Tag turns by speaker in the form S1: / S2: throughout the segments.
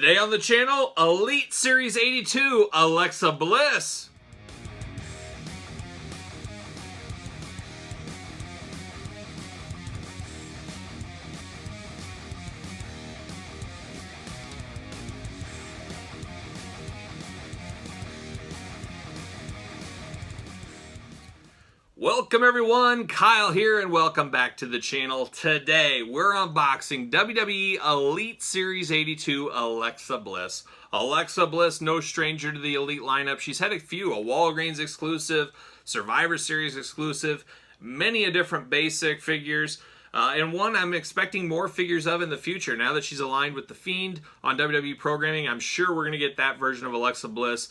S1: Today on the channel, Elite Series 82, Alexa Bliss. Welcome everyone, Kyle here, and welcome back to the channel. Today, we're unboxing WWE Elite Series 82 Alexa Bliss. Alexa Bliss, no stranger to the Elite lineup. She's had a few, a Walgreens exclusive, Survivor Series exclusive, many a different basic figures, and one I'm expecting more figures of in the future. Now that she's aligned with The Fiend on WWE programming, I'm sure we're going to get that version of Alexa Bliss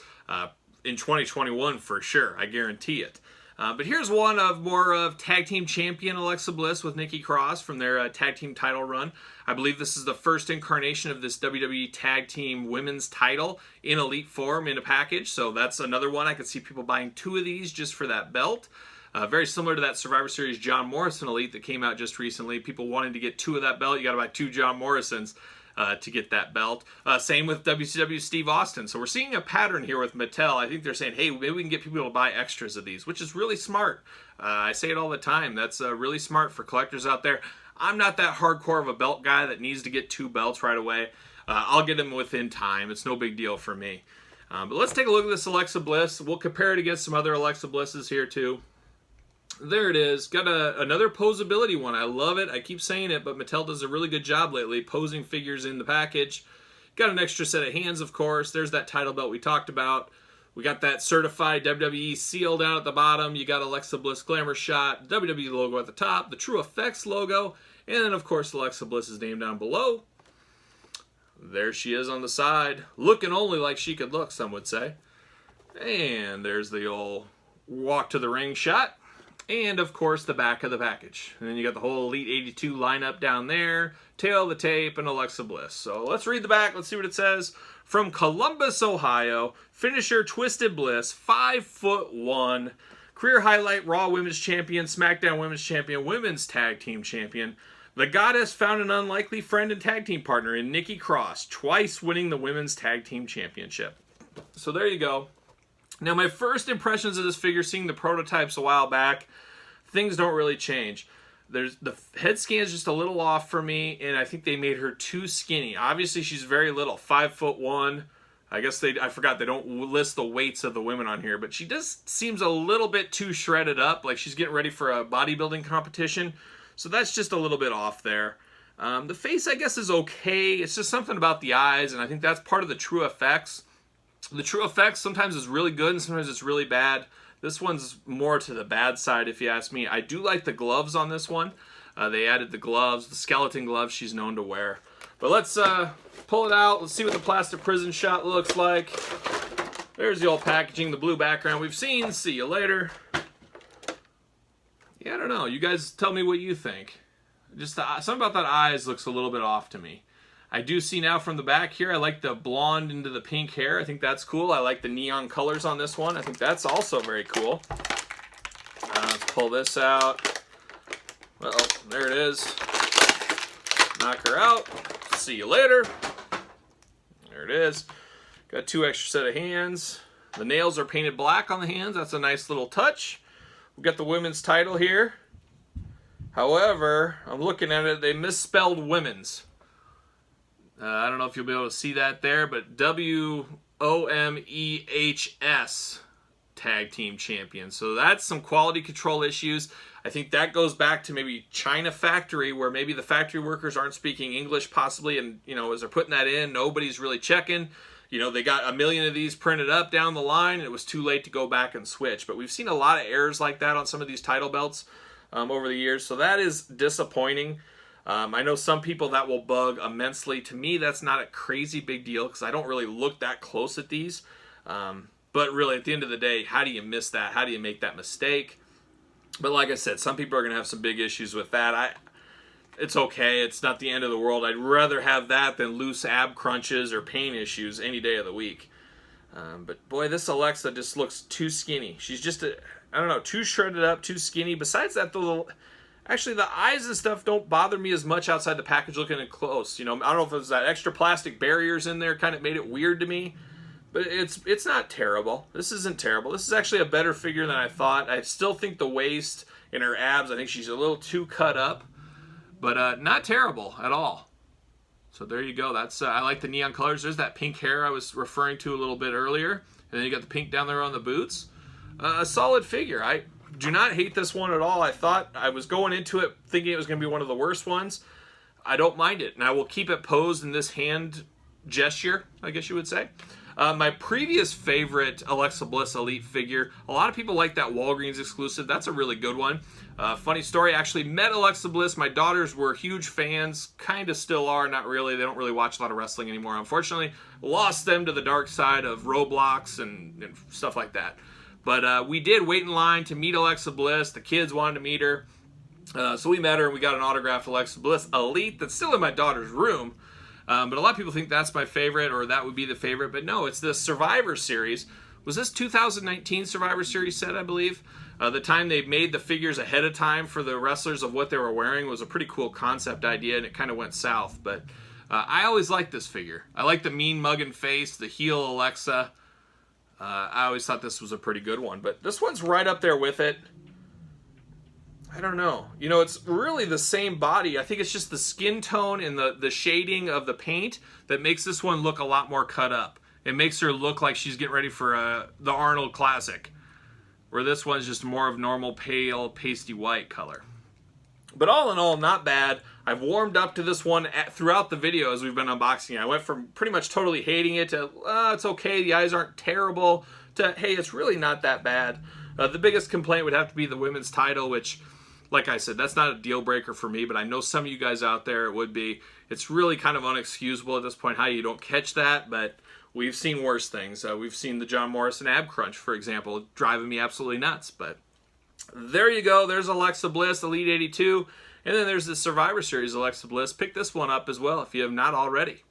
S1: in 2021 for sure. I guarantee it. But here's one of more of Tag Team Champion Alexa Bliss with Nikki Cross from their Tag Team title run. I believe this is the first incarnation of this WWE Tag Team Women's title in Elite form in a package. So that's another one. I could see people buying two of these just for that belt. Very similar to that Survivor Series John Morrison Elite that came out just recently. People wanting to get two of that belt, you got to buy two John Morrisons to get that belt. Same with WCW Steve Austin. So we're seeing a pattern here with Mattel. I think they're saying, hey, maybe we can get people to buy extras of these, which is really smart. I say it all the time. That's really smart for collectors out there. I'm not that hardcore of a belt guy that needs to get two belts right away. I'll get them within time. It's no big deal for me. But let's take a look at this Alexa Bliss. We'll compare it against some other Alexa Blisses here too. There it is. Got another posability one. I love it. I keep saying it, but Mattel does a really good job lately posing figures in the package. Got an extra set of hands, of course. There's that title belt we talked about. We got that certified WWE seal down at the bottom. You got Alexa Bliss Glamour Shot, WWE logo at the top, the True Effects logo, and then, of course, Alexa Bliss's name down below. There she is on the side, looking only like she could look, some would say. And there's the old walk to the ring shot. And, of course, the back of the package. And then you got the whole Elite 82 lineup down there, tail of the tape, and Alexa Bliss. So let's read the back. Let's see what it says. From Columbus, Ohio, finisher Twisted Bliss, 5'1", career highlight Raw Women's Champion, SmackDown Women's Champion, Women's Tag Team Champion. The Goddess found an unlikely friend and tag team partner in Nikki Cross, twice winning the Women's Tag Team Championship. So there you go. Now, my first impressions of this figure, seeing the prototypes a while back, things don't really change. The head scan is just a little off for me, and I think they made her too skinny. Obviously, she's very little, 5'1". I guess I forgot they don't list the weights of the women on here, but she just seems a little bit too shredded up, like she's getting ready for a bodybuilding competition. So that's just a little bit off there. The face, I guess, is okay. It's just something about the eyes, and I think that's part of the True Effects. The True Effects sometimes is really good and sometimes it's really bad. This one's more to the bad side if you ask me. I do like the gloves on this one. They added the gloves, the skeleton gloves she's known to wear. But let's pull it out. Let's see what the plastic prison shot looks like. There's the old packaging, the blue background we've seen. See you later. Yeah, I don't know. You guys tell me what you think. Just something about that eyes looks a little bit off to me. I do see now from the back here, I like the blonde into the pink hair. I think that's cool. I like the neon colors on this one. I think that's also very cool. Let's pull this out. Uh-oh, there it is. Knock her out. See you later. There it is. Got two extra set of hands. The nails are painted black on the hands. That's a nice little touch. We've got the women's title here. However, I'm looking at it, they misspelled women's. I don't know if you'll be able to see that there, but WOMEHS Tag Team Champion. So that's some quality control issues. I think that goes back to maybe China factory, where maybe the factory workers aren't speaking English possibly, and as they're putting that in, nobody's really checking. They got 1 million of these printed up down the line, and it was too late to go back and switch. But we've seen a lot of errors like that on some of these title belts over the years, so that is disappointing. I know some people that will bug immensely. To me, that's not a crazy big deal because I don't really look that close at these. But really, at the end of the day, how do you miss that? How do you make that mistake? But like I said, some people are going to have some big issues with that. It's okay. It's not the end of the world. I'd rather have that than loose ab crunches or pain issues any day of the week. But boy, this Alexa just looks too skinny. She's just, I don't know, too shredded up, too skinny. Besides that, Actually, the eyes and stuff don't bother me as much outside the package looking in close. You know, I don't know if it was that extra plastic barriers in there kind of made it weird to me. But it's not terrible. This isn't terrible. This is actually a better figure than I thought. I still think the waist and her abs, I think she's a little too cut up. But not terrible at all. So there you go. That's I like the neon colors. There's that pink hair I was referring to a little bit earlier. And then you got the pink down there on the boots. A solid figure. I do not hate this one at all. I thought I was going into it thinking it was going to be one of the worst ones. I don't mind it. And I will keep it posed in this hand gesture, I guess you would say. My previous favorite Alexa Bliss Elite figure, a lot of people like that Walgreens exclusive. That's a really good one. Funny story, I actually met Alexa Bliss. My daughters were huge fans, kind of still are, not really. They don't really watch a lot of wrestling anymore, unfortunately. Lost them to the dark side of Roblox and stuff like that. But we did wait in line to meet Alexa Bliss. The kids wanted to meet her. So we met her and we got an autographed Alexa Bliss Elite that's still in my daughter's room. But a lot of people think that's my favorite, or that would be the favorite. But no, it's the Survivor Series. Was this 2019 Survivor Series set, I believe? The time they made the figures ahead of time for the wrestlers of what they were wearing was a pretty cool concept idea, and it kind of went south. But I always liked this figure. I like the mean mugging face, the heel Alexa. I always thought this was a pretty good one. But this one's right up there with it. I don't know. You know, it's really the same body. I think it's just the skin tone and the shading of the paint that makes this one look a lot more cut up. It makes her look like she's getting ready for the Arnold Classic, where this one's just more of normal pale, pasty white color. But all in all, not bad. I've warmed up to this one throughout the video as we've been unboxing it. I went from pretty much totally hating it to, it's okay, the eyes aren't terrible, to, hey, it's really not that bad. The biggest complaint would have to be the women's title, which, like I said, that's not a deal breaker for me, but I know some of you guys out there it would be. It's really kind of unexcusable at this point how you don't catch that, but we've seen worse things. We've seen the John Morrison ab crunch, for example, driving me absolutely nuts. But there you go. There's Alexa Bliss Elite 82, and then there's the Survivor Series Alexa Bliss. Pick this one up as well if you have not already.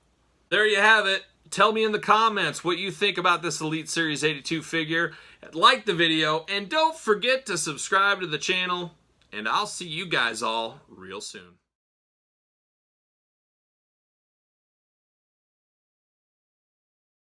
S1: There you have it. Tell me in the comments what you think about this Elite Series 82 figure. Like the video, and don't forget to subscribe to the channel. And I'll see you guys all real soon.